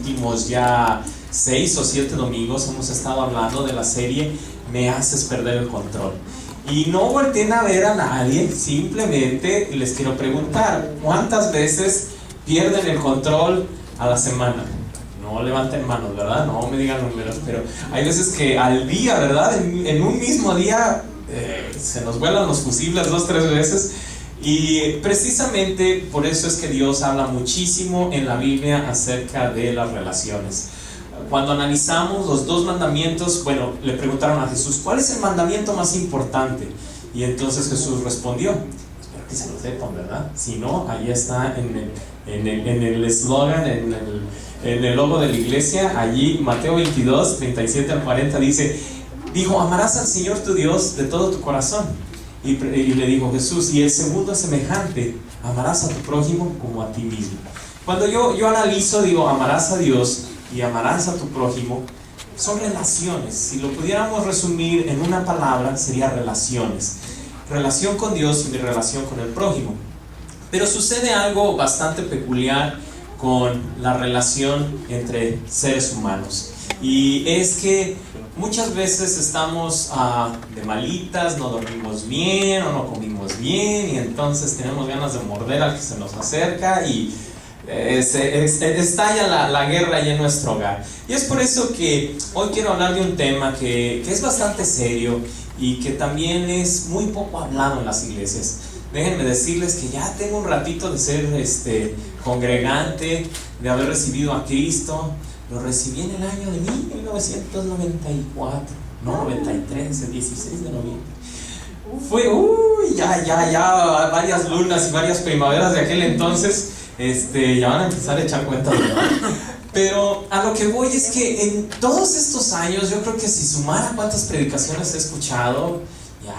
últimos ya 6 o 7 domingos hemos estado hablando de la serie Me haces perder el control. Y no volteen a ver a nadie, simplemente les quiero preguntar, ¿cuántas veces pierden el control a la semana? No levanten manos, ¿verdad? No me digan números, pero hay veces que al día, ¿verdad? En un mismo día se nos vuelan los fusibles 2 o 3 veces. Y precisamente por eso es que Dios habla muchísimo en la Biblia acerca de las relaciones. Cuando analizamos los 2 mandamientos, bueno, le preguntaron a Jesús, ¿cuál es el mandamiento más importante? Y entonces Jesús respondió, espero que se lo sepan, ¿verdad? Si no, ahí está en el eslogan, en el logo de la iglesia, allí Mateo 22, 37 al 40 dijo, amarás al Señor tu Dios de todo tu corazón. Y le dijo Jesús, y el segundo es semejante, amarás a tu prójimo como a ti mismo. Cuando yo analizo, digo, amarás a Dios y amarás a tu prójimo, son relaciones. Si lo pudiéramos resumir en una palabra, sería relaciones. Relación con Dios y mi relación con el prójimo. Pero sucede algo bastante peculiar con la relación entre seres humanos. Y es que muchas veces estamos de malitas, no dormimos bien o no comimos bien, y entonces tenemos ganas de morder al que se nos acerca y estalla la guerra ahí en nuestro hogar. Y es por eso que hoy quiero hablar de un tema que es bastante serio y que también es muy poco hablado en las iglesias. Déjenme decirles que ya tengo un ratito de ser congregante, de haber recibido a Cristo. Lo recibí en el año de 1994, no, 93, el 16 de noviembre. Fue, ya varias lunas y varias primaveras de aquel entonces. Ya van a empezar a echar cuentas, ¿verdad? Pero a lo que voy es que en todos estos años, yo creo que si sumara cuántas predicaciones he escuchado, ya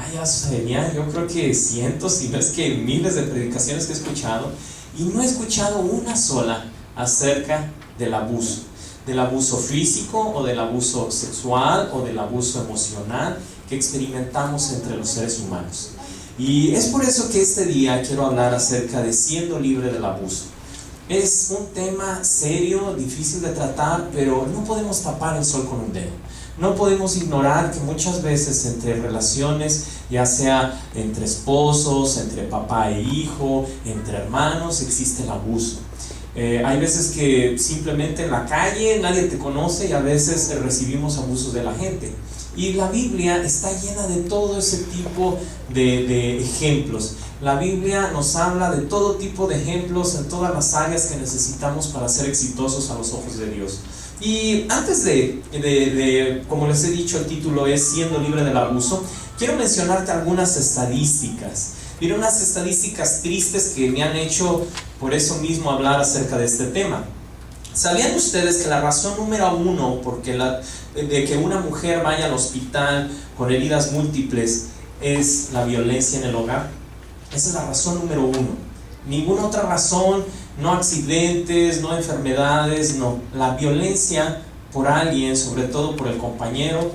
venía, yo creo que cientos, si no es que miles de predicaciones que he escuchado, y no he escuchado una sola acerca del abuso físico o del abuso sexual o del abuso emocional que experimentamos entre los seres humanos. Y es por eso que este día quiero hablar acerca de siendo libre del abuso. Es un tema serio, difícil de tratar, pero no podemos tapar el sol con un dedo. No podemos ignorar que muchas veces entre relaciones, ya sea entre esposos, entre papá e hijo, entre hermanos, existe el abuso. Hay veces que simplemente en la calle nadie te conoce y a veces recibimos abusos de la gente. Y la Biblia está llena de todo ese tipo de ejemplos. La Biblia nos habla de todo tipo de ejemplos en todas las áreas que necesitamos para ser exitosos a los ojos de Dios. Y antes como les he dicho, el título es Siendo libre del abuso, quiero mencionarte algunas estadísticas. Mira, unas estadísticas tristes que me han hecho por eso mismo hablar acerca de este tema. ¿Sabían ustedes que la razón número 1 de que una mujer vaya al hospital con heridas múltiples es la violencia en el hogar? Esa es la razón número 1. Ninguna otra razón, no accidentes, no enfermedades, no. La violencia por alguien, sobre todo por el compañero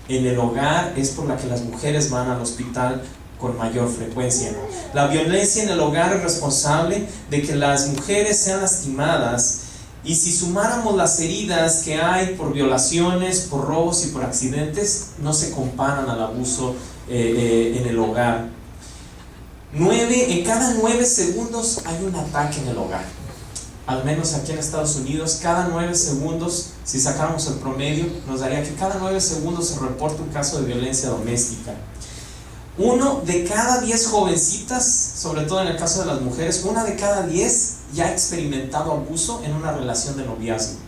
en el hogar, es por la que las mujeres van al hospital con mayor frecuencia. La violencia en el hogar es responsable de que las mujeres sean lastimadas. Y si sumáramos las heridas que hay por violaciones, por robos y por accidentes, no se comparan al abuso en el hogar. En cada 9 segundos hay un ataque en el hogar. Al menos aquí en Estados Unidos, cada 9 segundos, si sacáramos el promedio, nos daría que cada 9 segundos se reporta un caso de violencia doméstica. 1 de cada 10 jovencitas, sobre todo en el caso de las mujeres, 1 de cada 10 ya ha experimentado abuso en una relación de noviazgo.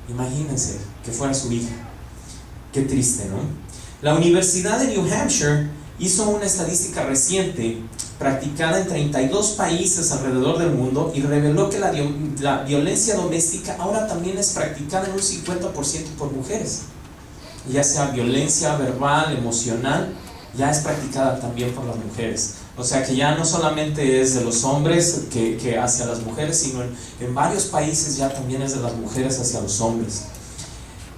Imagínense que fuera su hija. Qué triste, ¿no? La Universidad de New Hampshire hizo una estadística reciente practicada en 32 países alrededor del mundo y reveló que la violencia doméstica ahora también es practicada en un 50% por mujeres. Ya sea violencia verbal, emocional, ya es practicada también por las mujeres. O sea que ya no solamente es de los hombres que hacia las mujeres, sino en varios países ya también es de las mujeres hacia los hombres.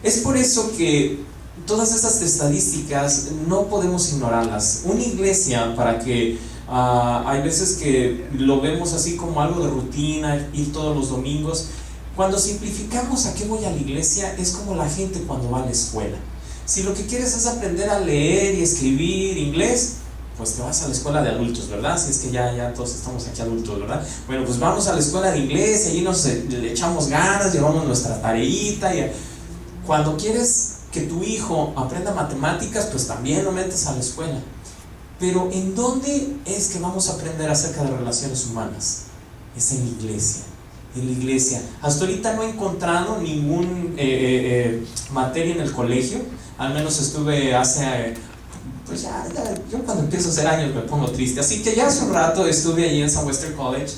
Es por eso que todas estas estadísticas no podemos ignorarlas. Una iglesia, para que hay veces que lo vemos así como algo de rutina, ir todos los domingos, Cuando simplificamos a qué voy a la iglesia, es como la gente cuando va a la escuela. Si lo que quieres es aprender a leer y escribir inglés, pues te vas a la escuela de adultos, ¿verdad? Si es que ya todos estamos aquí adultos, ¿verdad? Bueno, pues vamos a la escuela de inglés y allí le echamos ganas, llevamos nuestra tareita. Cuando quieres que tu hijo aprenda matemáticas, pues también lo metes a la escuela. Pero ¿en dónde es que vamos a aprender acerca de relaciones humanas? Es en la iglesia. En la iglesia. Hasta ahorita no he encontrado ningún materia en el colegio. Al menos estuve hace... pues ya, yo cuando empiezo a hacer años me pongo triste. Así que ya hace un rato estuve allí en Southwestern College.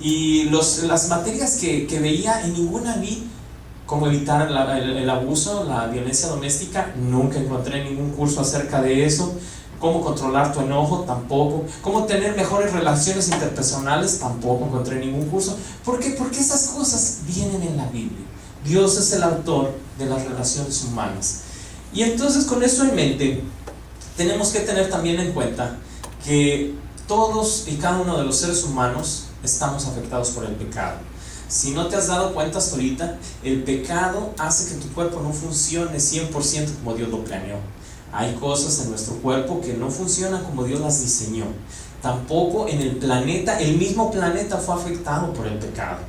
Y las materias que veía, en ninguna vi cómo evitar el abuso, la violencia doméstica. Nunca encontré ningún curso acerca de eso. Cómo controlar tu enojo, tampoco. Cómo tener mejores relaciones interpersonales, tampoco encontré ningún curso. ¿Por qué? Porque esas cosas vienen en la Biblia. Dios es el autor de las relaciones humanas. Y entonces, con eso en mente, tenemos que tener también en cuenta que todos y cada uno de los seres humanos estamos afectados por el pecado. Si no te has dado cuenta hasta ahorita, el pecado hace que tu cuerpo no funcione 100% como Dios lo planeó. Hay cosas en nuestro cuerpo que no funcionan como Dios las diseñó. Tampoco en el planeta, el mismo planeta fue afectado por el pecado.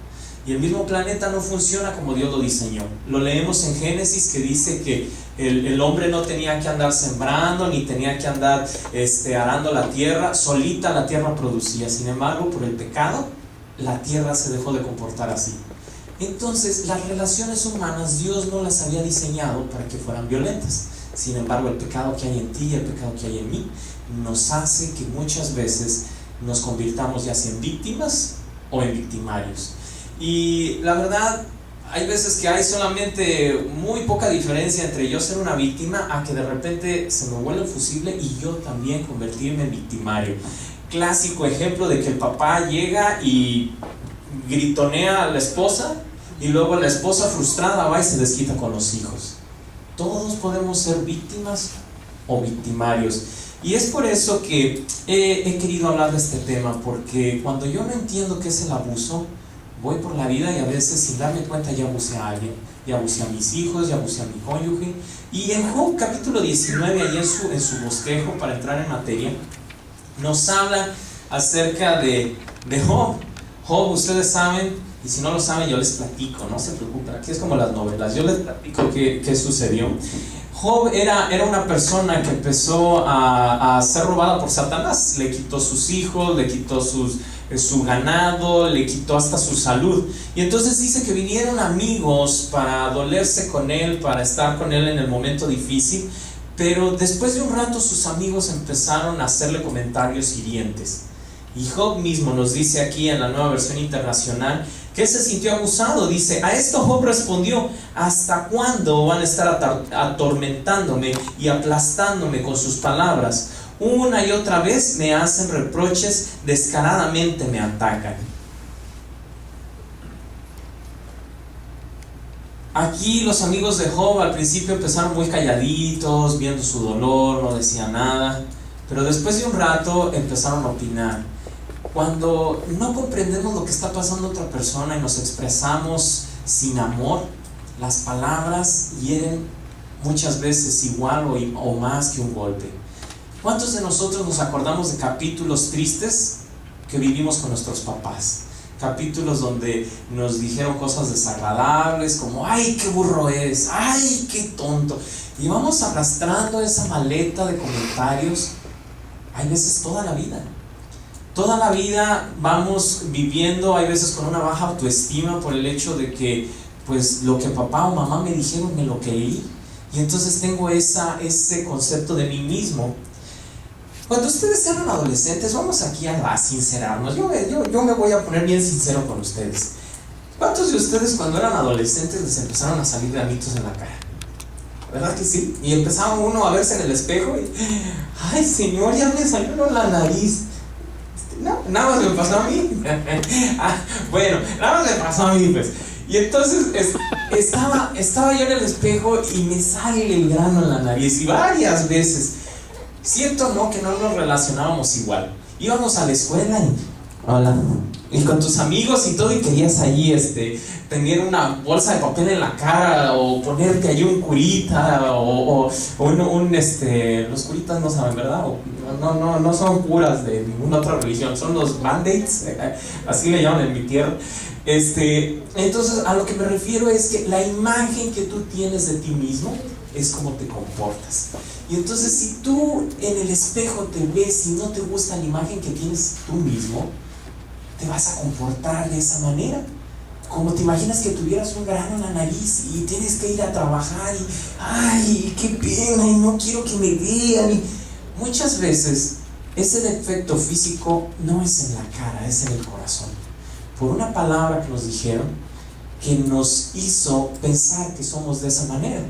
Y el mismo planeta no funciona como Dios lo diseñó. Lo leemos en Génesis, que dice que el hombre no tenía que andar sembrando, ni tenía que andar arando la tierra. Solita la tierra producía. Sin embargo, por el pecado, la tierra se dejó de comportar así. Entonces, las relaciones humanas, Dios no las había diseñado para que fueran violentas. Sin embargo, el pecado que hay en ti y el pecado que hay en mí nos hace que muchas veces nos convirtamos ya sea en víctimas o en victimarios. Y la verdad, hay veces que hay solamente muy poca diferencia entre yo ser una víctima a que de repente se me vuelve el fusible y yo también convertirme en victimario. Clásico ejemplo de que el papá llega y gritonea a la esposa y luego la esposa frustrada va y se desquita con los hijos. Todos podemos ser víctimas o victimarios. Y es por eso que he querido hablar de este tema, porque cuando yo no entiendo qué es el abuso, voy por la vida y a veces sin darme cuenta ya abusé a alguien, ya abusé a mis hijos, ya abusé a mi cónyuge. Y en Job capítulo 19, ahí en su bosquejo, para entrar en materia, nos habla acerca de Job. Job, ustedes saben, y si no lo saben yo les platico, no se preocupen, aquí es como las novelas, yo les platico qué sucedió. Job era una persona que empezó a ser robada por Satanás. Le quitó sus hijos, le quitó su ganado, le quitó hasta su salud. Y entonces dice que vinieron amigos para dolerse con él, para estar con él en el momento difícil. Pero después de un rato sus amigos empezaron a hacerle comentarios hirientes. Y Job mismo nos dice aquí en la Nueva Versión Internacional que se sintió abusado. Dice: a esto Job respondió: ¿hasta cuándo van a estar atormentándome y aplastándome con sus palabras? Una y otra vez me hacen reproches, descaradamente me atacan. Aquí los amigos de Job al principio empezaron muy calladitos, viendo su dolor, no decían nada. Pero después de un rato empezaron a opinar. Cuando no comprendemos lo que está pasando a otra persona y nos expresamos sin amor, las palabras hieren muchas veces igual o más que un golpe. ¿Cuántos de nosotros nos acordamos de capítulos tristes que vivimos con nuestros papás? Capítulos donde nos dijeron cosas desagradables como: ¡ay, qué burro eres! ¡Ay, qué tonto! Y vamos arrastrando esa maleta de comentarios, hay veces toda la vida. Toda la vida vamos viviendo, hay veces con una baja autoestima por el hecho de que pues lo que papá o mamá me dijeron me lo creí. Y entonces tengo ese concepto de mí mismo. Cuando ustedes eran adolescentes, vamos aquí a sincerarnos. Yo me voy a poner bien sincero con ustedes. ¿Cuántos de ustedes cuando eran adolescentes les empezaron a salir granitos en la cara? ¿Verdad que sí? Y empezaba uno a verse en el espejo y: ¡ay, señor, ya me salió en la nariz! No, nada más me pasó a mí. Bueno, nada más me pasó a mí, pues. Y entonces estaba yo en el espejo y me sale el grano en la nariz. Y varias veces, ¿cierto o no que no nos relacionábamos igual? Íbamos a la escuela y: hola. y con tus amigos y todo, y querías ahí tener una bolsa de papel en la cara, o ponerte ahí un curita, o los curitas no saben, ¿verdad? No son curas de ninguna otra religión, son los band-aids, así le llaman en mi tierra. Entonces, a lo que me refiero es que la imagen que tú tienes de ti mismo es como te comportas. Y entonces, si tú en el espejo te ves y no te gusta la imagen que tienes tú mismo, te vas a comportar de esa manera. Como te imaginas que tuvieras un grano en la nariz y tienes que ir a trabajar y ¡ay, qué pena! Y no quiero que me vean. Y muchas veces ese defecto físico no es en la cara, es en el corazón. Por una palabra que nos dijeron que nos hizo pensar que somos de esa manera.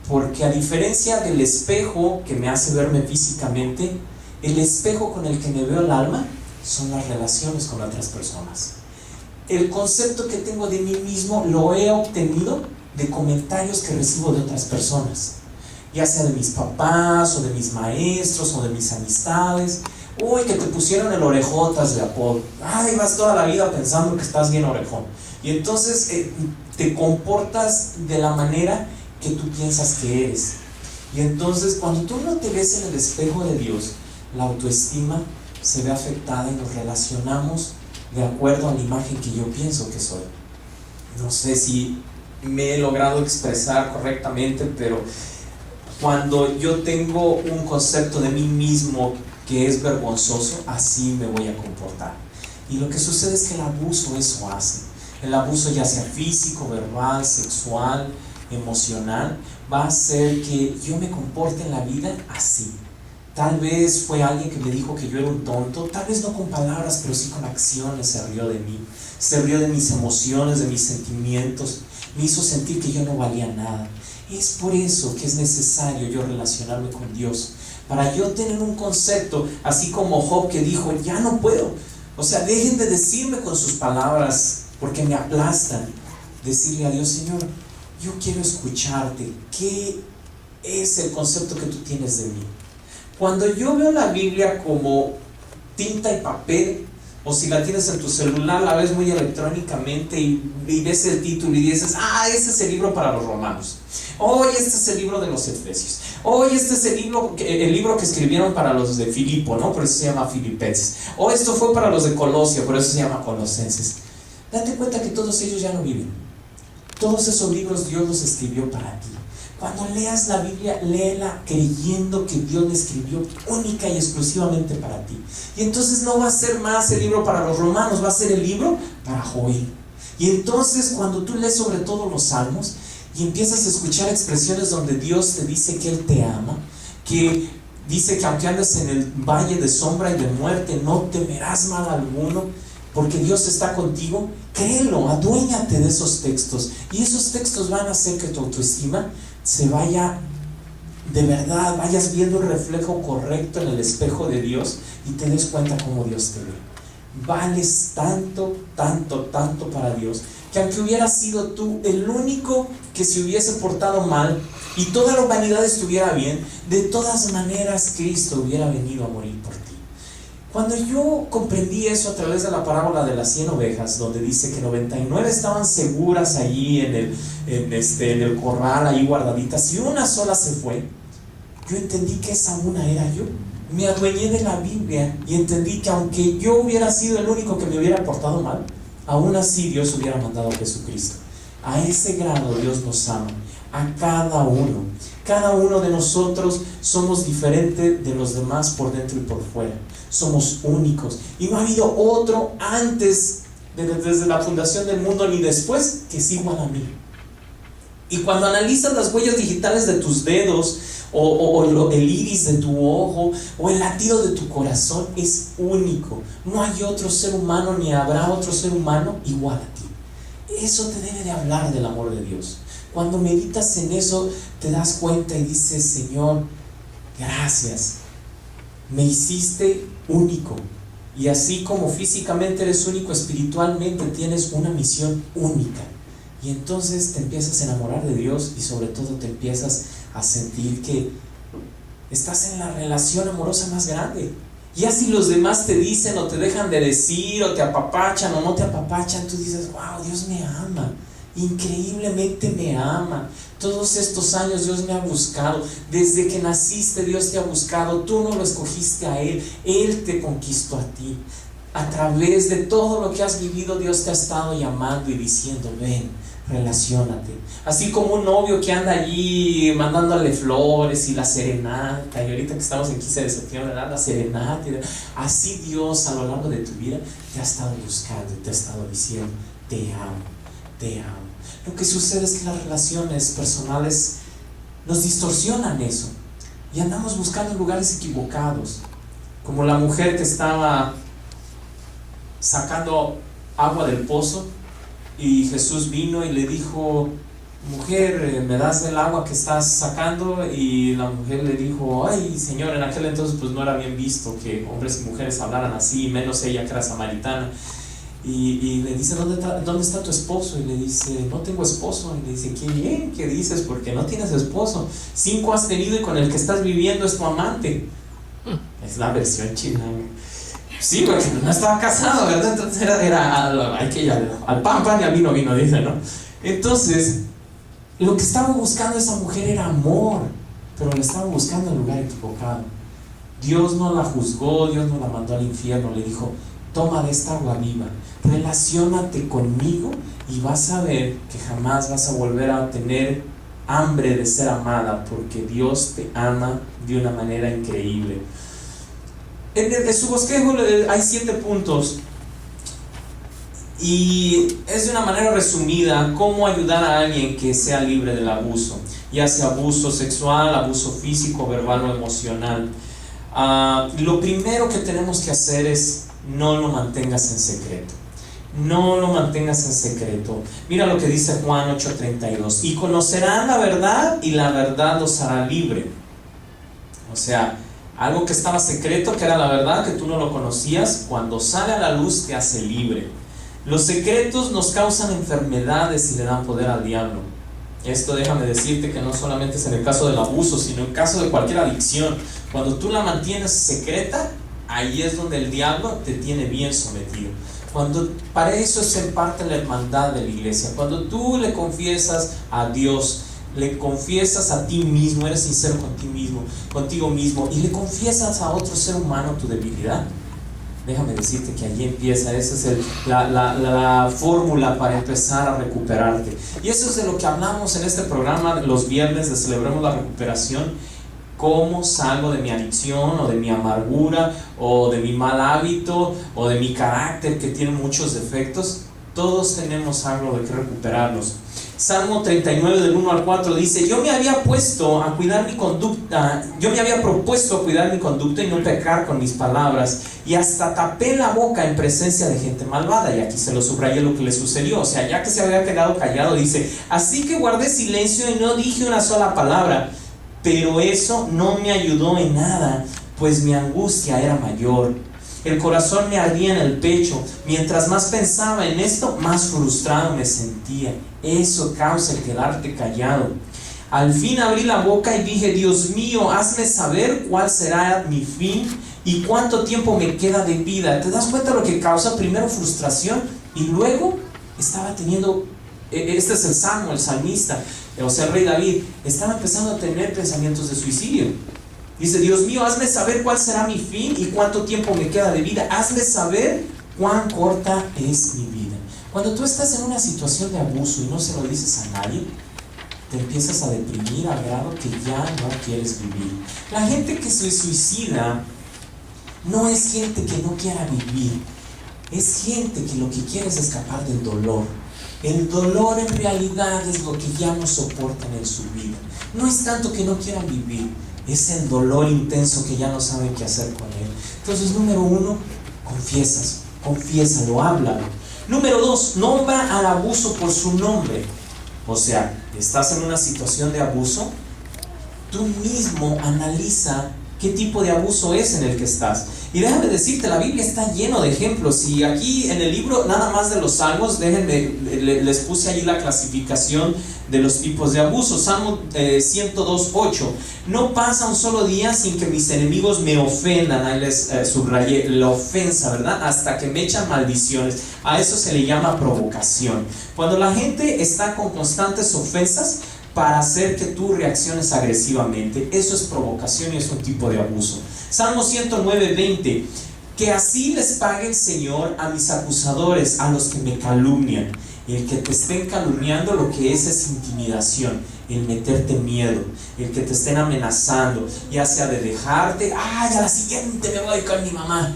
Porque a diferencia del espejo que me hace verme físicamente, el espejo con el que me veo el alma son las relaciones con otras personas. El concepto que tengo de mí mismo lo he obtenido de comentarios que recibo de otras personas, ya sea de mis papás, o de mis maestros, o de mis amistades. Uy, que te pusieron el orejotas de apodo. Ay, vas toda la vida pensando que estás bien orejón. Y entonces te comportas de la manera que tú piensas que eres. Y entonces, cuando tú no te ves en el espejo de Dios, la autoestima se ve afectada y nos relacionamos de acuerdo a la imagen que yo pienso que soy. No sé si me he logrado expresar correctamente, pero cuando yo tengo un concepto de mí mismo que es vergonzoso, así me voy a comportar. Y lo que sucede es que el abuso eso hace. El abuso, ya sea físico, verbal, sexual, emocional, va a hacer que yo me comporte en la vida así. Tal vez fue alguien que me dijo que yo era un tonto, tal vez no con palabras, pero sí con acciones. Se rió de mí, se rió de mis emociones, de mis sentimientos, me hizo sentir que yo no valía nada. Es por eso que es necesario yo relacionarme con Dios, para yo tener un concepto, así como Job, que dijo, ya no puedo. O sea, dejen de decirme con sus palabras, porque me aplastan. Decirle a Dios, Señor, yo quiero escucharte. ¿Qué es el concepto que tú tienes de mí? Cuando yo veo la Biblia como tinta y papel, o si la tienes en tu celular, la ves muy electrónicamente y ves el título y dices, este es el libro para los romanos. Este es el libro de los Efesios. Este es el libro que escribieron para los de Filipo, ¿no? Por eso se llama Filipenses. Esto fue para los de Colosio, por eso se llama Colosenses. Date cuenta que todos ellos ya no viven. Todos esos libros Dios los escribió para ti. Cuando leas la Biblia, léela creyendo que Dios la escribió única y exclusivamente para ti. Y entonces no va a ser más el libro para los romanos, va a ser el libro para Joel. Y entonces cuando tú lees sobre todo los salmos y empiezas a escuchar expresiones donde Dios te dice que Él te ama, que dice que aunque andes en el valle de sombra y de muerte, no temerás mal alguno, porque Dios está contigo, créelo, aduéñate de esos textos. Y esos textos van a hacer que tu autoestima se vaya, de verdad, vayas viendo el reflejo correcto en el espejo de Dios y te des cuenta cómo Dios te ve. Vales tanto, tanto, tanto para Dios, que aunque hubieras sido tú el único que se hubiese portado mal y toda la humanidad estuviera bien, de todas maneras Cristo hubiera venido a morir por ti. Cuando yo comprendí eso a través de la parábola de las 100 ovejas, donde dice que 99 estaban seguras allí en el corral, ahí guardaditas, y una sola se fue, yo entendí que esa una era yo. Me adueñé de la Biblia y entendí que aunque yo hubiera sido el único que me hubiera portado mal, aún así Dios hubiera mandado a Jesucristo. A ese grado Dios nos ama, a cada uno. Cada uno de nosotros somos diferentes de los demás por dentro y por fuera. Somos únicos. Y no ha habido otro antes, desde la fundación del mundo, ni después, que es igual a mí. Y cuando analizas las huellas digitales de tus dedos, o el iris de tu ojo, o el latido de tu corazón, es único. No hay otro ser humano, ni habrá otro ser humano igual a ti. Eso te debe de hablar del amor de Dios. Cuando meditas en eso, te das cuenta y dices, Señor, gracias, me hiciste único. Y así como físicamente eres único, espiritualmente tienes una misión única. Y entonces te empiezas a enamorar de Dios, y sobre todo te empiezas a sentir que estás en la relación amorosa más grande. Ya si los demás te dicen o te dejan de decir o te apapachan o no te apapachan, tú dices, wow, Dios me ama, increíblemente me ama. Todos estos años Dios me ha buscado, desde que naciste Dios te ha buscado, tú no lo escogiste a Él te conquistó a ti. A través de todo lo que has vivido, Dios te ha estado llamando y diciendo, ven, relaciónate. Así como un novio que anda allí mandándole flores y la serenata, y ahorita que estamos en 15 de septiembre, ¿verdad? La serenata, así Dios a lo largo de tu vida te ha estado buscando y te ha estado diciendo, te amo, te amo. Lo que sucede es que las relaciones personales nos distorsionan eso y andamos buscando lugares equivocados, como la mujer que estaba sacando agua del pozo y Jesús vino y le dijo, mujer, ¿me das el agua que estás sacando? Y la mujer le dijo, ay Señor, en aquel entonces pues no era bien visto que hombres y mujeres hablaran así, menos ella que era samaritana. Y le dice, ¿dónde está tu esposo? Y le dice, no tengo esposo. Y le dice, qué bien, ¿qué dices? Porque no tienes esposo. 5 has tenido y con el que estás viviendo es tu amante. Es la versión china. Sí, porque no estaba casado, ¿verdad? Entonces hay que ir al pan y al vino, dice, ¿no? Entonces, lo que estaba buscando esa mujer era amor, pero la estaba buscando en el lugar equivocado. Dios no la juzgó, Dios no la mandó al infierno, le dijo, toma de esta agua viva, relaciónate conmigo y vas a ver que jamás vas a volver a tener hambre de ser amada, porque Dios te ama de una manera increíble. En su bosquejo hay 7 puntos y es de una manera resumida cómo ayudar a alguien que sea libre del abuso, ya sea abuso sexual, abuso físico, verbal o emocional. Lo primero que tenemos que hacer es no lo mantengas en secreto. No lo mantengas en secreto. Mira lo que dice Juan 8:32. Y conocerán la verdad y la verdad los hará libre. O sea, algo que estaba secreto, que era la verdad, que tú no lo conocías, cuando sale a la luz te hace libre. Los secretos nos causan enfermedades y le dan poder al diablo. Esto déjame decirte que no solamente es en el caso del abuso, sino en el caso de cualquier adicción. Cuando tú la mantienes secreta, ahí es donde el diablo te tiene bien sometido. Para eso es en parte la hermandad de la iglesia. Cuando tú le confiesas a Dios, le confiesas a ti mismo, eres sincero contigo mismo, y le confiesas a otro ser humano tu debilidad, déjame decirte que allí empieza. Esa es la fórmula para empezar a recuperarte. Y eso es de lo que hablamos en este programa los viernes de Celebremos la Recuperación. ¿Cómo salgo de mi adicción o de mi amargura o de mi mal hábito o de mi carácter que tiene muchos defectos? Todos tenemos algo de que recuperarnos. Salmo 39 del 1 al 4 dice, yo me había propuesto a cuidar mi conducta y no pecar con mis palabras, y hasta tapé la boca en presencia de gente malvada. Y aquí se lo subrayé lo que le sucedió. O sea, ya que se había quedado callado, dice, así que guardé silencio y no dije una sola palabra. Pero eso no me ayudó en nada, pues mi angustia era mayor. El corazón me ardía en el pecho. Mientras más pensaba en esto, más frustrado me sentía. Eso causa el quedarte callado. Al fin abrí la boca y dije, Dios mío, hazme saber cuál será mi fin y cuánto tiempo me queda de vida. ¿Te das cuenta de lo que causa? Primero frustración y luego estaba teniendo... Este es el salmo, el salmista, o sea el rey David, estaba empezando a tener pensamientos de suicidio. Dice, Dios mío, hazme saber cuál será mi fin y cuánto tiempo me queda de vida. Hazme saber cuán corta es mi vida. Cuando tú estás en una situación de abuso y no se lo dices a nadie, te empiezas a deprimir al grado que ya no quieres vivir. La gente que se suicida no es gente que no quiera vivir, es gente que lo que quiere es escapar del dolor. El dolor en realidad es lo que ya no soportan en su vida. No es tanto que no quieran vivir, es el dolor intenso que ya no saben qué hacer con él. Entonces, número 1, confiésalo, háblalo. Número 2, nombra al abuso por su nombre. O sea, estás en una situación de abuso, tú mismo analiza qué tipo de abuso es en el que estás. Y déjame decirte, la Biblia está lleno de ejemplos. Y aquí en el libro, nada más de los Salmos, les puse allí la clasificación de los tipos de abuso. Salmo 102:8. No pasa un solo día sin que mis enemigos me ofendan. Ahí les subrayé la ofensa, ¿verdad? Hasta que me echan maldiciones. A eso se le llama provocación. Cuando la gente está con constantes ofensas para hacer que tú reacciones agresivamente, eso es provocación y es un tipo de abuso. Salmo 109:20. Que así les pague el Señor a mis acusadores, a los que me calumnian. El que te estén calumniando, lo que es intimidación, el meterte miedo, el que te estén amenazando, ya sea de dejarte, a la siguiente me voy con mi mamá.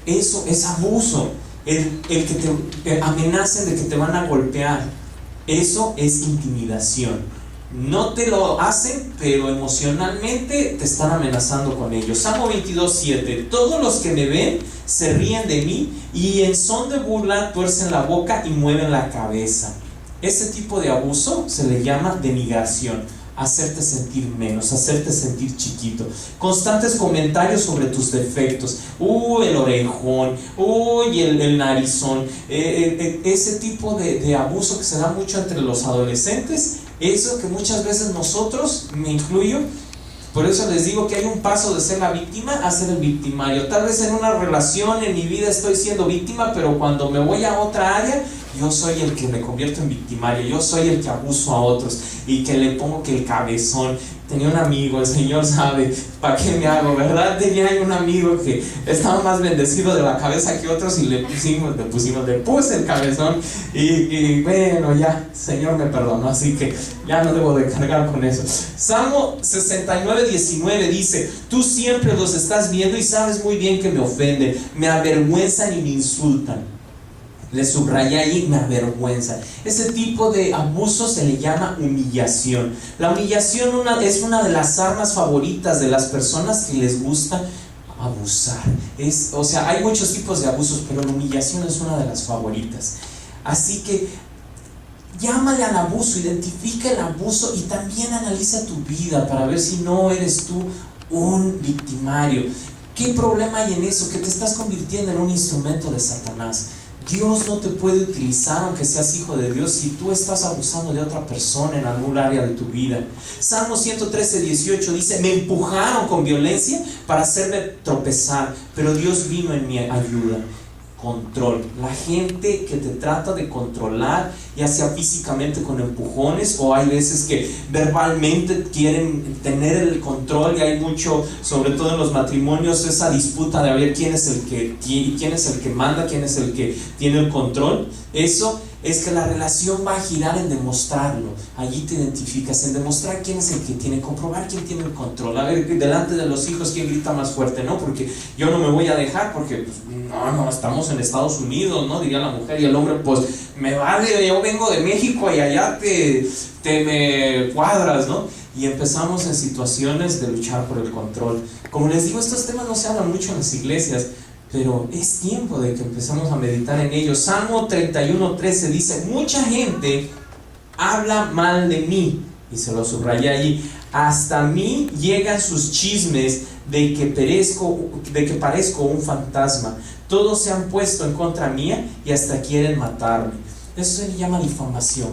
Eso es abuso. El que te amenacen de que te van a golpear, eso es intimidación. No te lo hacen, pero emocionalmente te están amenazando con ello. Salmo 22:7. Todos los que me ven se ríen de mí y en son de burla tuercen la boca y mueven la cabeza. Ese tipo de abuso se le llama denigración, hacerte sentir menos, hacerte sentir chiquito. Constantes comentarios sobre tus defectos. El orejón, el narizón. Ese tipo de abuso que se da mucho entre los adolescentes. Eso que muchas veces nosotros, me incluyo, por eso les digo que hay un paso de ser la víctima a ser el victimario. Tal vez en una relación en mi vida estoy siendo víctima, pero cuando me voy a otra área, yo soy el que me convierto en victimario. Yo soy el que abuso a otros y que le pongo que el cabezón. Tenía un amigo, el Señor sabe para qué me hago, ¿verdad? Tenía un amigo que estaba más bendecido de la cabeza que otros y le puse el cabezón y bueno, ya, Señor me perdonó, así que ya no debo de cargar con eso. Salmo 69:19 dice: tú siempre los estás viendo y sabes muy bien que me ofenden, me avergüenzan y me insultan. Le subrayé ahí, me avergüenza. Ese tipo de abuso se le llama humillación. La humillación es una de las armas favoritas de las personas que les gusta abusar. Hay muchos tipos de abusos, pero la humillación es una de las favoritas. Así que llámale al abuso, identifica el abuso y también analiza tu vida para ver si no eres tú un victimario. ¿Qué problema hay en eso? Que te estás convirtiendo en un instrumento de Satanás. Dios no te puede utilizar aunque seas hijo de Dios si tú estás abusando de otra persona en algún área de tu vida. Salmo 113:18 dice: me empujaron con violencia para hacerme tropezar, pero Dios vino en mi ayuda. Control. La gente que te trata de controlar, ya sea físicamente con empujones, o hay veces que verbalmente quieren tener el control, y hay mucho, sobre todo en los matrimonios, esa disputa de ver quién es el que manda, quién es el que tiene el control. Eso es que la relación va a girar en demostrarlo. Allí te identificas, en demostrar quién es el que tiene, comprobar quién tiene el control. A ver, delante de los hijos, quién grita más fuerte, ¿no? Porque yo no me voy a dejar, porque pues, no, estamos en Estados Unidos, ¿no? Diría la mujer, y el hombre, pues, me vale, yo vengo de México y allá te me cuadras, ¿no? Y empezamos en situaciones de luchar por el control. Como les digo, estos temas no se hablan mucho en las iglesias, pero es tiempo de que empezamos a meditar en ellos. Salmo 31:13 dice: mucha gente habla mal de mí, y se lo subrayé allí. Hasta mí llegan sus chismes de que parezco un fantasma. Todos se han puesto en contra mía y hasta quieren matarme. Eso se le llama difamación.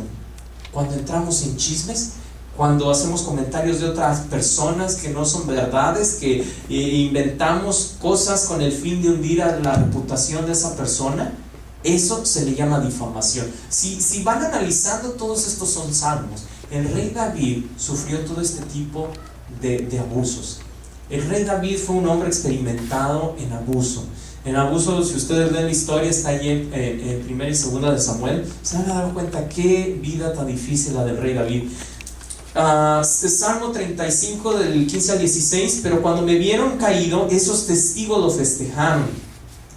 Cuando entramos en chismes, cuando hacemos comentarios de otras personas que no son verdades, que inventamos cosas con el fin de hundir a la reputación de esa persona, eso se le llama difamación. Si van analizando, todos estos son salmos. El rey David sufrió todo este tipo de abusos. El rey David fue un hombre experimentado en abuso. En abuso, si ustedes leen la historia, está allí en 1 y 2 de Samuel, se van a dar cuenta qué vida tan difícil la del rey David. Salmo 35 del 15 al 16: pero cuando me vieron caído, esos testigos lo festejaron,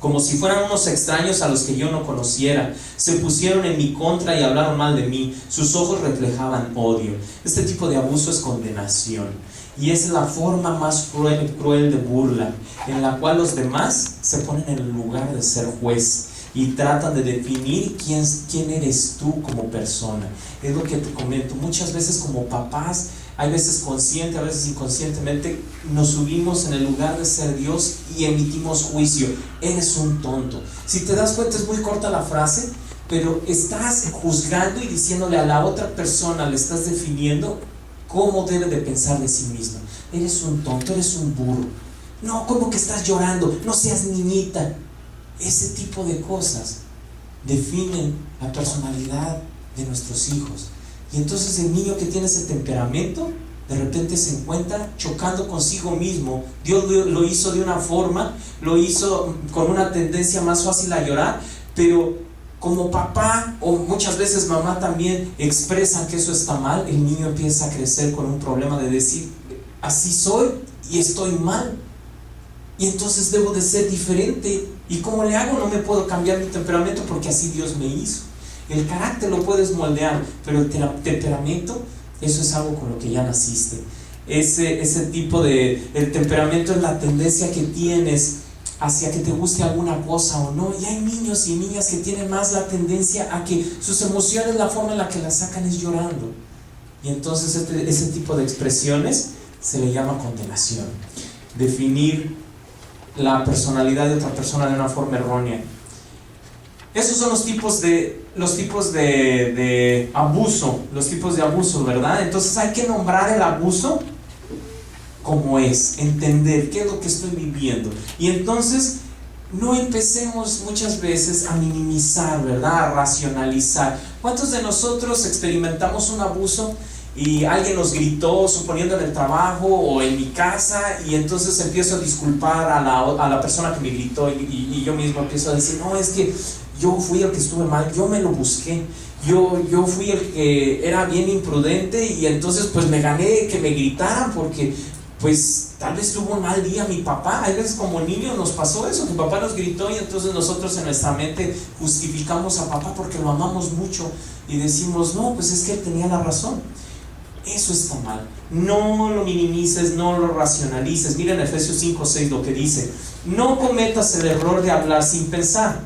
como si fueran unos extraños a los que yo no conociera. Se pusieron en mi contra y hablaron mal de mí. Sus ojos reflejaban odio. Este tipo de abuso es condenación, y es la forma más cruel de burla, en la cual los demás se ponen en el lugar de ser juez. y tratan de definir quién eres tú como persona. Es lo que te comento, muchas veces como papás, hay veces consciente, a veces inconscientemente, nos subimos en el lugar de ser Dios y emitimos juicio. Eres un tonto. Si te das cuenta, es muy corta la frase, pero estás juzgando y diciéndole a la otra persona, le estás definiendo cómo debe de pensar de sí misma. Eres un tonto, eres un burro. No, ¿cómo que estás llorando? No seas niñita. Ese tipo de cosas definen la personalidad de nuestros hijos. Y entonces el niño que tiene ese temperamento, de repente se encuentra chocando consigo mismo. Dios lo hizo de una forma, lo hizo con una tendencia más fácil a llorar, pero como papá o muchas veces mamá también expresan que eso está mal, el niño empieza a crecer con un problema de decir, así soy y estoy mal, y entonces debo de ser diferente. ¿Y cómo le hago? No me puedo cambiar mi temperamento porque así Dios me hizo. El carácter lo puedes moldear, pero el temperamento, eso es algo con lo que ya naciste. Ese tipo de... El temperamento es la tendencia que tienes hacia que te guste alguna cosa o no. Y hay niños y niñas que tienen más la tendencia a que sus emociones, la forma en la que las sacan es llorando. Y entonces ese tipo de expresiones se le llama condenación. Definir la personalidad de otra persona de una forma errónea. Esos son los tipos de abuso, los tipos de abuso, ¿verdad? Entonces hay que nombrar el abuso como es, entender qué es lo que estoy viviendo. Y entonces no empecemos muchas veces a minimizar, ¿verdad? A racionalizar. ¿Cuántos de nosotros experimentamos un abuso y alguien nos gritó, suponiendo en el trabajo o en mi casa, y entonces empiezo a disculpar a la persona que me gritó y yo mismo empiezo a decir, no, es que yo fui el que estuve mal, yo me lo busqué, yo fui el que era bien imprudente y entonces pues me gané que me gritaran porque pues tal vez tuvo un mal día mi papá. Hay veces como niños nos pasó eso, que papá nos gritó y entonces nosotros en nuestra mente justificamos a papá porque lo amamos mucho y decimos, no, pues es que él tenía la razón. Eso está mal. No lo minimices, no lo racionalices. Miren Efesios 5:6 lo que dice: no cometas el error de hablar sin pensar.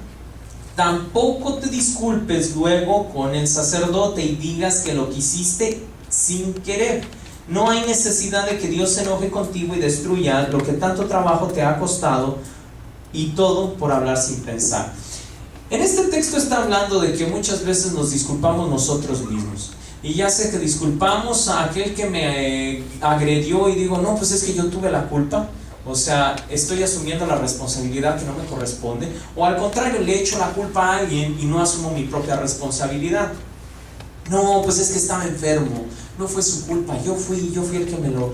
Tampoco te disculpes luego con el sacerdote y digas que lo quisiste sin querer. No hay necesidad de que Dios se enoje contigo y destruya lo que tanto trabajo te ha costado, y todo por hablar sin pensar. En este texto está hablando de que muchas veces nos disculpamos nosotros mismos. Y ya sé que disculpamos a aquel que me agredió y digo, no, pues es que yo tuve la culpa. O sea, estoy asumiendo la responsabilidad que no me corresponde. O al contrario, le echo la culpa a alguien y no asumo mi propia responsabilidad. No, pues es que estaba enfermo, no fue su culpa, yo fui el que me lo...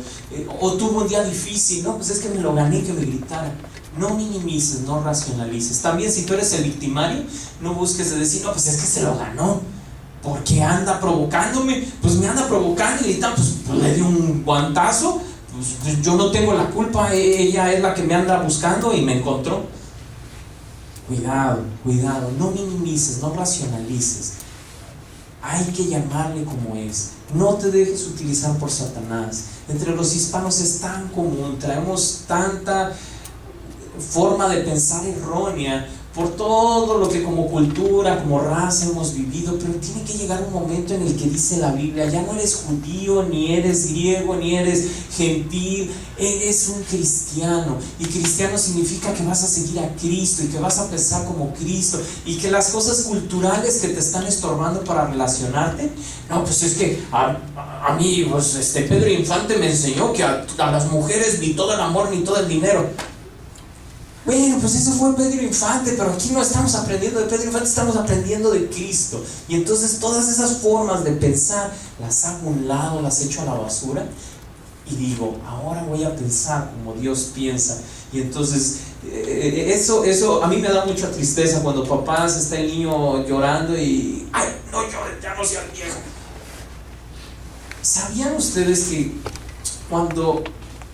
o tuvo un día difícil, no, pues es que me lo gané que me gritara. No minimices, no racionalices. También si tú eres el victimario, no busques de decir, no, pues es que se lo ganó, porque anda provocándome, pues me anda provocando y gritando, pues le di un guantazo, pues yo no tengo la culpa, ella es la que me anda buscando y me encontró. Cuidado, no minimices, no racionalices. Hay que llamarle como es. No te dejes utilizar por Satanás. Entre los hispanos es tan común, traemos tanta forma de pensar errónea por todo lo que como cultura, como raza hemos vivido, pero tiene que llegar un momento en el que dice la Biblia, ya no eres judío, ni eres griego, ni eres gentil, eres un cristiano. Y cristiano significa que vas a seguir a Cristo y que vas a pensar como Cristo, y que las cosas culturales que te están estorbando para relacionarte, no, pues es que a mí pues, Pedro Infante me enseñó que a las mujeres ni todo el amor ni todo el dinero. Bueno, pues eso fue Pedro Infante, pero aquí no estamos aprendiendo de Pedro Infante, estamos aprendiendo de Cristo. Y entonces todas esas formas de pensar las hago a un lado, las echo a la basura y digo, ahora voy a pensar como Dios piensa. Y entonces eso a mí me da mucha tristeza cuando papás está el niño llorando y ¡ay, no llores, ya no seas viejo! ¿Sabían ustedes que cuando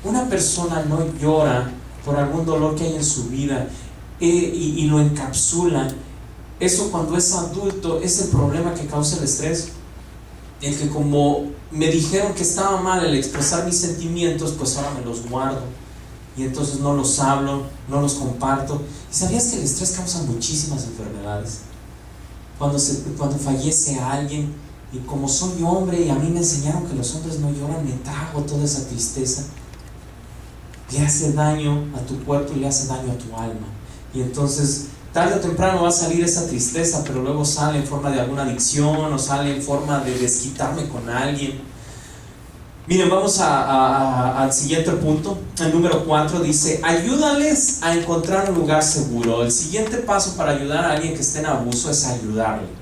una persona no llora por algún dolor que hay en su vida y lo encapsula, eso cuando es adulto es el problema que causa el estrés? El que como me dijeron que estaba mal el expresar mis sentimientos, pues ahora me los guardo. y entonces no los hablo, no los comparto. ¿Y sabías que el estrés causa muchísimas enfermedades? Cuando fallece alguien, y como soy hombre y a mí me enseñaron que los hombres no lloran, me trago toda esa tristeza. Le hace daño a tu cuerpo y le hace daño a tu alma. Y entonces tarde o temprano va a salir esa tristeza, pero luego sale en forma de alguna adicción o sale en forma de desquitarme con alguien. Miren, vamos al siguiente punto. El número 4 dice: ayúdales a encontrar un lugar seguro. El siguiente paso para ayudar a alguien que esté en abuso es ayudarle.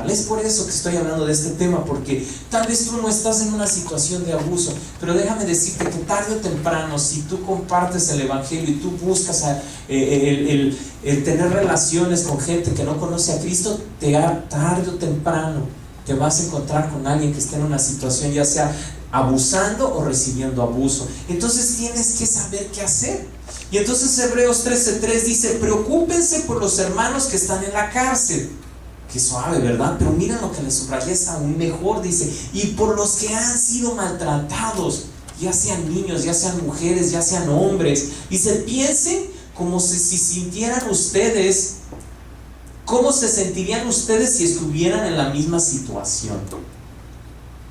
Es por eso que estoy hablando de este tema, porque tal vez tú no estás en una situación de abuso, pero déjame decirte que tarde o temprano, si tú compartes el evangelio y tú buscas el tener relaciones con gente que no conoce a Cristo, tarde o temprano te vas a encontrar con alguien que esté en una situación, ya sea abusando o recibiendo abuso. Entonces tienes que saber qué hacer. Y entonces Hebreos 13:3 dice: preocúpense por los hermanos que están en la cárcel. Qué suave, ¿verdad? Pero miren lo que le subrayé, es aún mejor, dice: y por los que han sido maltratados, ya sean niños, ya sean mujeres, ya sean hombres. Dice: piensen como si sintieran ustedes, cómo se sentirían ustedes si estuvieran en la misma situación.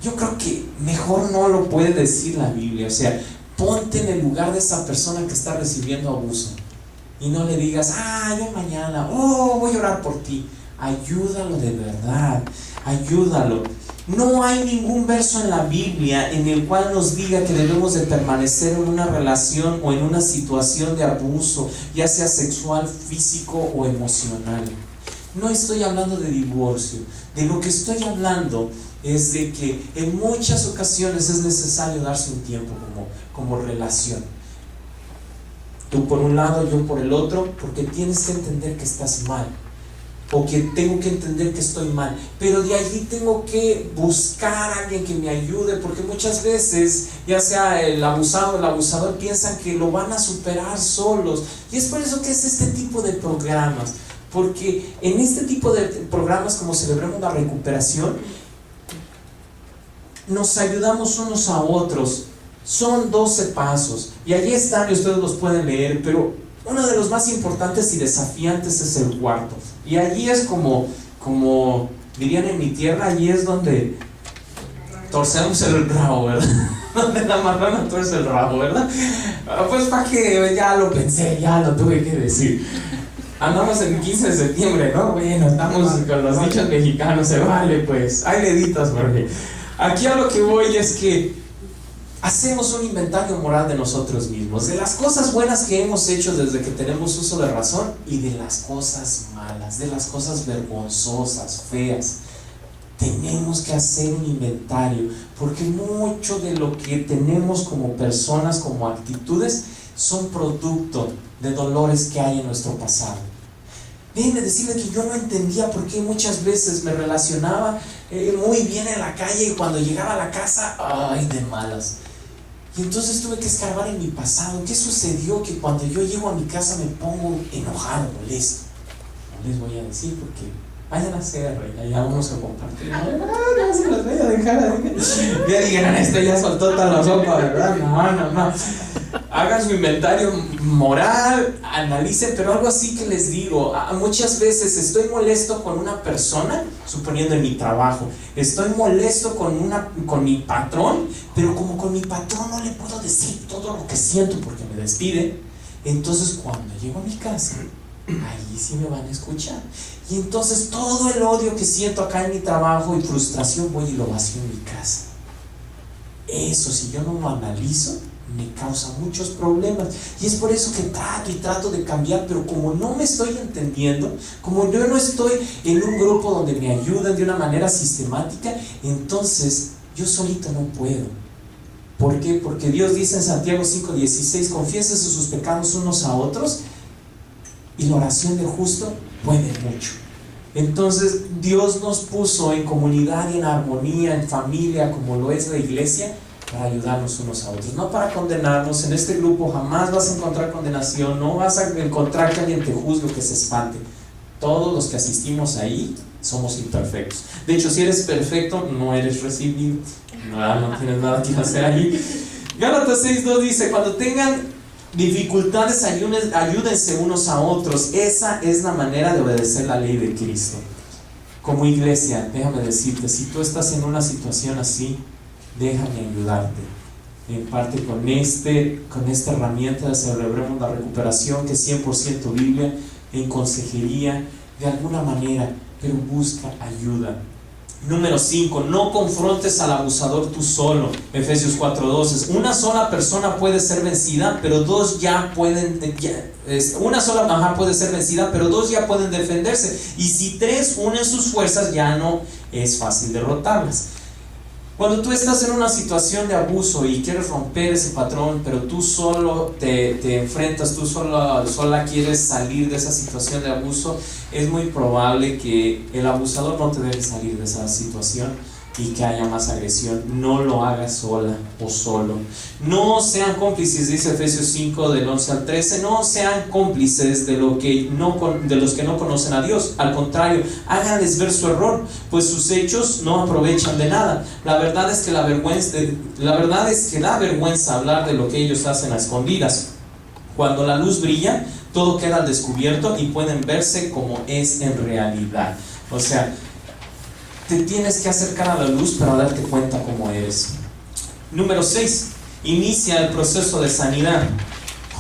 Yo creo que mejor no lo puede decir la Biblia. O sea, ponte en el lugar de esa persona que está recibiendo abuso y no le digas: yo mañana, voy a orar por ti. Ayúdalo de verdad, ayúdalo. No hay ningún verso en la Biblia en el cual nos diga que debemos de permanecer en una relación o en una situación de abuso, ya sea sexual, físico o emocional. No estoy hablando de divorcio. De lo que estoy hablando es de que en muchas ocasiones es necesario darse un tiempo como relación. Tú por un lado, yo por el otro, porque tienes que entender que estás mal, o que tengo que entender que estoy mal, pero de allí tengo que buscar a alguien que me ayude, porque muchas veces, ya sea el abusado o el abusador, piensan que lo van a superar solos, y es por eso que es este tipo de programas, porque en este tipo de programas, como Celebremos la Recuperación, nos ayudamos unos a otros. Son 12 pasos, y allí están, y ustedes los pueden leer, pero uno de los más importantes y desafiantes es el cuarto. Y allí es como dirían en mi tierra, allí es donde torcemos el rabo, ¿verdad? Donde la marrana tuerce el rabo, ¿verdad? Pues para que ya lo pensé, ya lo tuve que decir. Andamos en 15 de septiembre, ¿no? Bueno, estamos con los dichos mexicanos, se vale pues. Hay deditos, porque aquí a lo que voy es que hacemos un inventario moral de nosotros mismos, de las cosas buenas que hemos hecho desde que tenemos uso de razón y de las cosas malas, de las cosas vergonzosas, feas. Tenemos que hacer un inventario, porque mucho de lo que tenemos como personas, como actitudes, son producto de dolores que hay en nuestro pasado. Déjenme decirle que yo no entendía por qué muchas veces me relacionaba muy bien en la calle, y cuando llegaba a la casa, de malas. Y entonces tuve que escarbar en mi pasado. ¿Qué sucedió? Que cuando yo llego a mi casa me pongo enojado, molesto. No les voy a decir porque vayan a hacer, ya vamos a compartir. No se los voy a dejar. Ya digan: esto ya soltó toda la sopa, ¿verdad? No. Hagan su inventario moral, analicen, pero algo así que les digo, muchas veces estoy molesto con una persona, suponiendo en mi trabajo, estoy molesto con mi patrón, pero como con mi patrón no le puedo decir todo lo que siento porque me despide, entonces cuando llego a mi casa, ahí sí me van a escuchar, y entonces todo el odio que siento acá en mi trabajo y frustración voy y lo vacío en mi casa. Eso, si yo no lo analizo, me causa muchos problemas, y es por eso que trato de cambiar, pero como no me estoy entendiendo, como yo no estoy en un grupo donde me ayuden de una manera sistemática, entonces yo solito no puedo. ¿Por qué? Porque Dios dice en Santiago 5:16: confiésense sus pecados unos a otros, y la oración del justo puede mucho. Entonces Dios nos puso en comunidad y en armonía, en familia, como lo es la iglesia, para ayudarnos unos a otros, no para condenarnos. En este grupo jamás vas a encontrar condenación, no vas a encontrar que alguien te juzgue o que se espante. Todos los que asistimos ahí somos imperfectos. De hecho, si eres perfecto, no eres recibido, no tienes nada que hacer ahí. Gálatas 6:2 dice: cuando tengan dificultades, ayúdense unos a otros. Esa es la manera de obedecer la ley de Cristo. Como iglesia, déjame decirte, si tú estás en una situación así, déjame ayudarte. En parte con esta herramienta de Celebremos la Recuperación, que es 100% Biblia, en consejería, de alguna manera, pero busca ayuda. Número 5, no confrontes al abusador tú solo. Efesios 4:12. Una sola persona puede ser vencida, pero dos ya pueden puede ser vencida, pero dos ya pueden defenderse. Y si tres unen sus fuerzas, ya no es fácil derrotarlas. Cuando tú estás en una situación de abuso y quieres romper ese patrón, pero tú solo te enfrentas, tú sola quieres salir de esa situación de abuso, es muy probable que el abusador no te deje salir de esa situación y que haya más agresión. No lo hagas sola o solo. No sean cómplices, dice Efesios 5 del 11 al 13. No sean cómplices de los que no conocen a Dios. Al contrario, háganles ver su error, pues sus hechos no aprovechan de nada. La verdad es que da vergüenza hablar de lo que ellos hacen a escondidas. Cuando la luz brilla, todo queda al descubierto y pueden verse como es en realidad. O sea, te tienes que acercar a la luz para darte cuenta cómo eres. Número 6. Inicia el proceso de sanidad.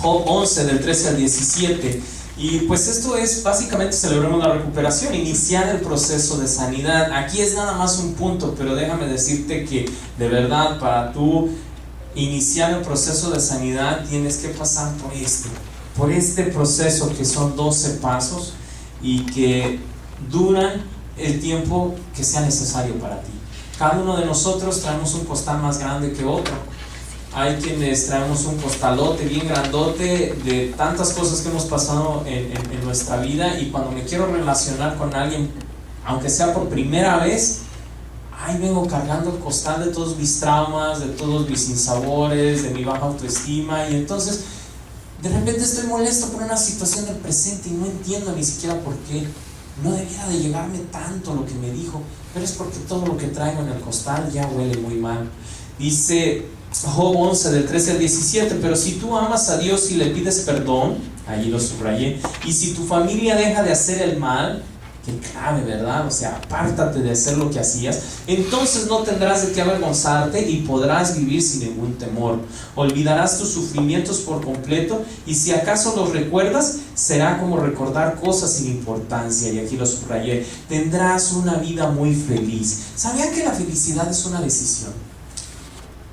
Job 11 del 13 al 17. Y pues esto es básicamente Celebremos la Recuperación, iniciar el proceso de sanidad. Aquí es nada más un punto, pero déjame decirte que de verdad para tú iniciar el proceso de sanidad tienes que pasar por este proceso, que son 12 pasos y que duran el tiempo que sea necesario para ti. Cada uno de nosotros traemos un costal más grande que otro. Hay quienes traemos un costalote bien grandote de tantas cosas que hemos pasado en nuestra vida, y cuando me quiero relacionar con alguien, aunque sea por primera vez, ahí vengo cargando el costal de todos mis traumas, de todos mis sinsabores, de mi baja autoestima, y entonces de repente estoy molesto por una situación del presente y no entiendo ni siquiera por qué. No debiera de llegarme tanto lo que me dijo, pero es porque todo lo que traigo en el costal ya huele muy mal. Dice Job 11 del 13 al 17, pero si tú amas a Dios y le pides perdón, allí lo subrayé, y si tu familia deja de hacer el mal, qué clave, ¿verdad? O sea, apártate de hacer lo que hacías, entonces no tendrás de qué avergonzarte y podrás vivir sin ningún temor. Olvidarás tus sufrimientos por completo, y si acaso los recuerdas, será como recordar cosas sin importancia. Y aquí lo subrayé, tendrás una vida muy feliz. ¿Sabían que la felicidad es una decisión?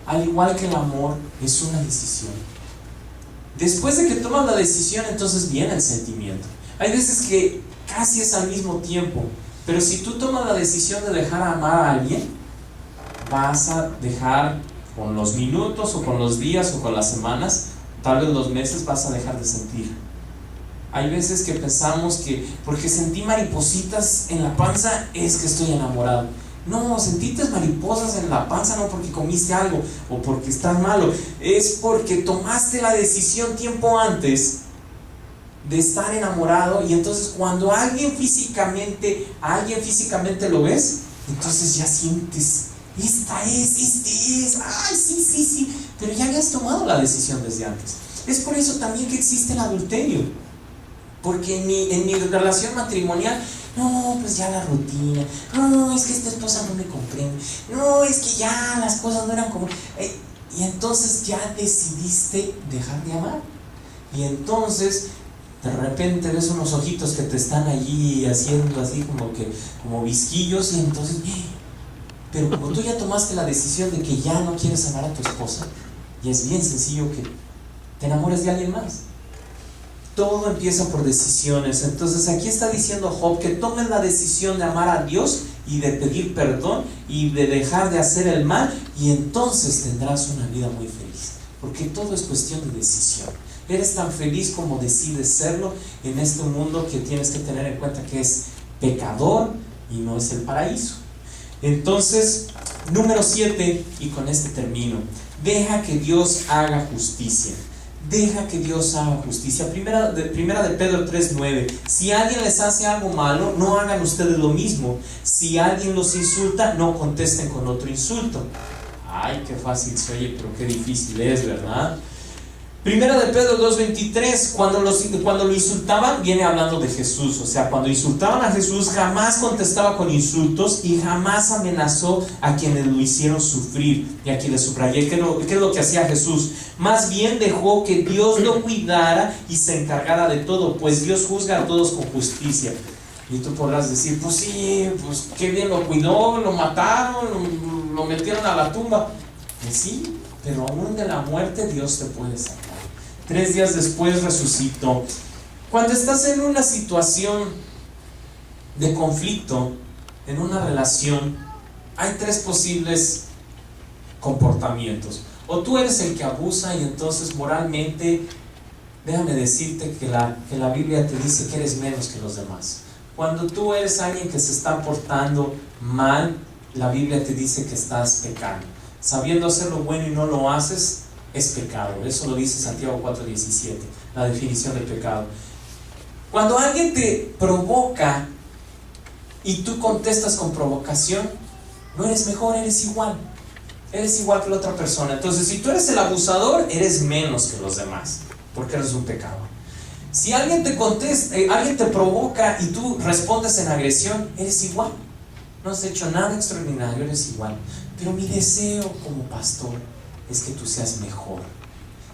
Al igual que el amor es una decisión. Después de que tomas la decisión, entonces viene el sentimiento. Hay veces que casi es al mismo tiempo, pero si tú tomas la decisión de dejar amar a alguien, vas a dejar, con los minutos o con los días o con las semanas, tal vez los meses, vas a dejar de sentir. Hay veces que pensamos que porque sentí maripositas en la panza es que estoy enamorado. No, sentiste mariposas en la panza no porque comiste algo o porque estás malo, es porque tomaste la decisión tiempo antes de estar enamorado, y entonces cuando alguien físicamente lo ves, entonces ya sientes, este es, ay, sí, pero ya habías tomado la decisión desde antes. Es por eso también que existe el adulterio, porque en mi relación matrimonial, no, pues ya la rutina, no, es que esta esposa no me comprende, no, es que ya las cosas no eran como, y entonces ya decidiste dejar de amar, y entonces de repente ves unos ojitos que te están allí haciendo así como visquillos, y entonces, pero como tú ya tomaste la decisión de que ya no quieres amar a tu esposa, y es bien sencillo que te enamores de alguien más. Todo empieza por decisiones. Entonces aquí está diciendo Job que tomen la decisión de amar a Dios y de pedir perdón y de dejar de hacer el mal, y entonces tendrás una vida muy feliz, porque todo es cuestión de decisión. Eres tan feliz como decides serlo en este mundo que tienes que tener en cuenta que es pecador y no es el paraíso. Entonces, número 7, y con este termino, deja que Dios haga justicia. Deja que Dios haga justicia. Primera de Pedro 3:9. Si alguien les hace algo malo, no hagan ustedes lo mismo. Si alguien los insulta, no contesten con otro insulto. Ay, qué fácil se oye, pero qué difícil es, ¿verdad? Primera de Pedro 2:23, cuando lo insultaban, viene hablando de Jesús. O sea, cuando insultaban a Jesús, jamás contestaba con insultos y jamás amenazó a quienes lo hicieron sufrir. Y aquí le subrayé, ¿qué es lo que hacía Jesús? Más bien dejó que Dios lo cuidara y se encargara de todo, pues Dios juzga a todos con justicia. Y tú podrás decir, pues sí, pues qué bien lo cuidó, lo mataron, lo metieron a la tumba. Pues sí, pero aún de la muerte Dios te puede sacar. 3 días después resucitó. Cuando estás en una situación de conflicto, en una relación, hay 3 posibles comportamientos. O tú eres el que abusa y entonces moralmente, déjame decirte que la Biblia te dice que eres menos que los demás. Cuando tú eres alguien que se está portando mal, la Biblia te dice que estás pecando. Sabiendo hacer lo bueno y no lo haces, es pecado. Eso lo dice Santiago 4:17, la definición de pecado. Cuando alguien te provoca y tú contestas con provocación, no eres mejor, eres igual. Eres igual que la otra persona. Entonces, si tú eres el abusador, eres menos que los demás, porque eres un pecado. Si alguien te contesta, alguien te provoca y tú respondes en agresión, eres igual. No has hecho nada extraordinario, eres igual. Pero mi deseo como pastor es que tú seas mejor.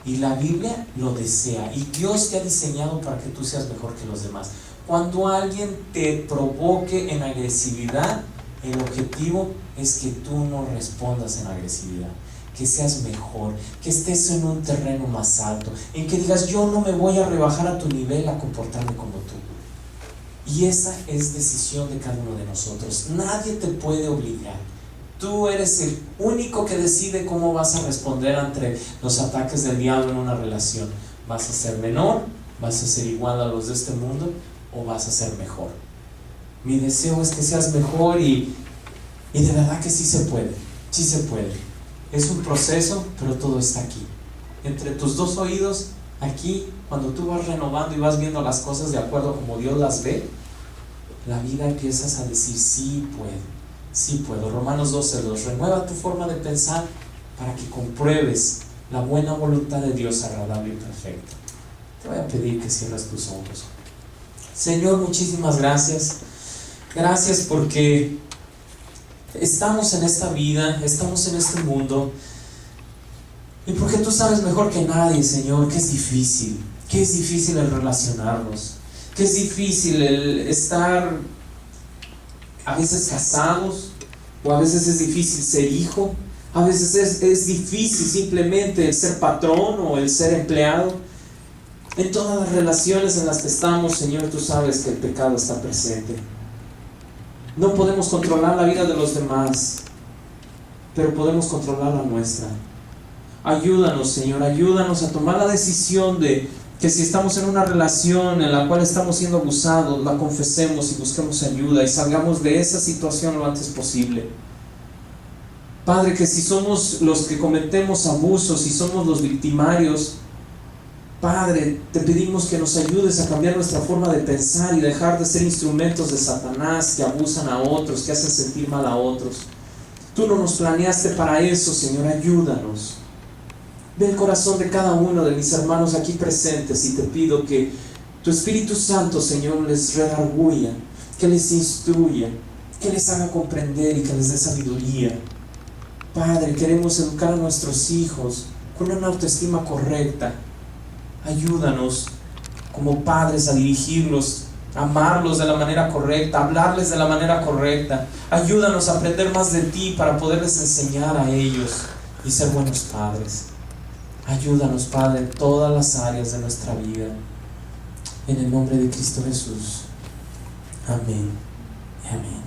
Y la Biblia lo desea. Y Dios te ha diseñado para que tú seas mejor que los demás. Cuando alguien te provoque en agresividad, el objetivo es que tú no respondas en agresividad. Que seas mejor, que estés en un terreno más alto, en que digas, yo no me voy a rebajar a tu nivel a comportarme como tú. Y esa es decisión de cada uno de nosotros. Nadie te puede obligar. Tú eres el único que decide cómo vas a responder ante los ataques del diablo en una relación. ¿Vas a ser menor? ¿Vas a ser igual a los de este mundo? ¿O vas a ser mejor? Mi deseo es que seas mejor y de verdad que sí se puede. Sí se puede. Es un proceso, pero todo está aquí. Entre tus 2 oídos, aquí, cuando tú vas renovando y vas viendo las cosas de acuerdo como Dios las ve, la vida empiezas a decir, sí puedo. Sí puedo. Romanos 12:2. Renueva tu forma de pensar para que compruebes la buena voluntad de Dios agradable y perfecta. Te voy a pedir que cierres tus ojos. Señor, muchísimas gracias. Gracias porque estamos en esta vida, estamos en este mundo, y porque tú sabes mejor que nadie, Señor, que es difícil el relacionarnos, que es difícil el estar a veces casados, o a veces es difícil ser hijo, a veces es difícil simplemente el ser patrón o el ser empleado. En todas las relaciones en las que estamos, Señor, tú sabes que el pecado está presente. No podemos controlar la vida de los demás, pero podemos controlar la nuestra. Ayúdanos, Señor, ayúdanos a tomar la decisión de que si estamos en una relación en la cual estamos siendo abusados, la confesemos y busquemos ayuda y salgamos de esa situación lo antes posible. Padre, que si somos los que cometemos abusos, si somos los victimarios, Padre, te pedimos que nos ayudes a cambiar nuestra forma de pensar y dejar de ser instrumentos de Satanás que abusan a otros, que hacen sentir mal a otros. Tú no nos planeaste para eso, Señor, ayúdanos. Ve el corazón de cada uno de mis hermanos aquí presentes y te pido que tu Espíritu Santo, Señor, les redarguya, que les instruya, que les haga comprender y que les dé sabiduría. Padre, queremos educar a nuestros hijos con una autoestima correcta. Ayúdanos como padres a dirigirlos, a amarlos de la manera correcta, a hablarles de la manera correcta. Ayúdanos a aprender más de ti para poderles enseñar a ellos y ser buenos padres. Ayúdanos, Padre, en todas las áreas de nuestra vida. En el nombre de Cristo Jesús. Amén y amén.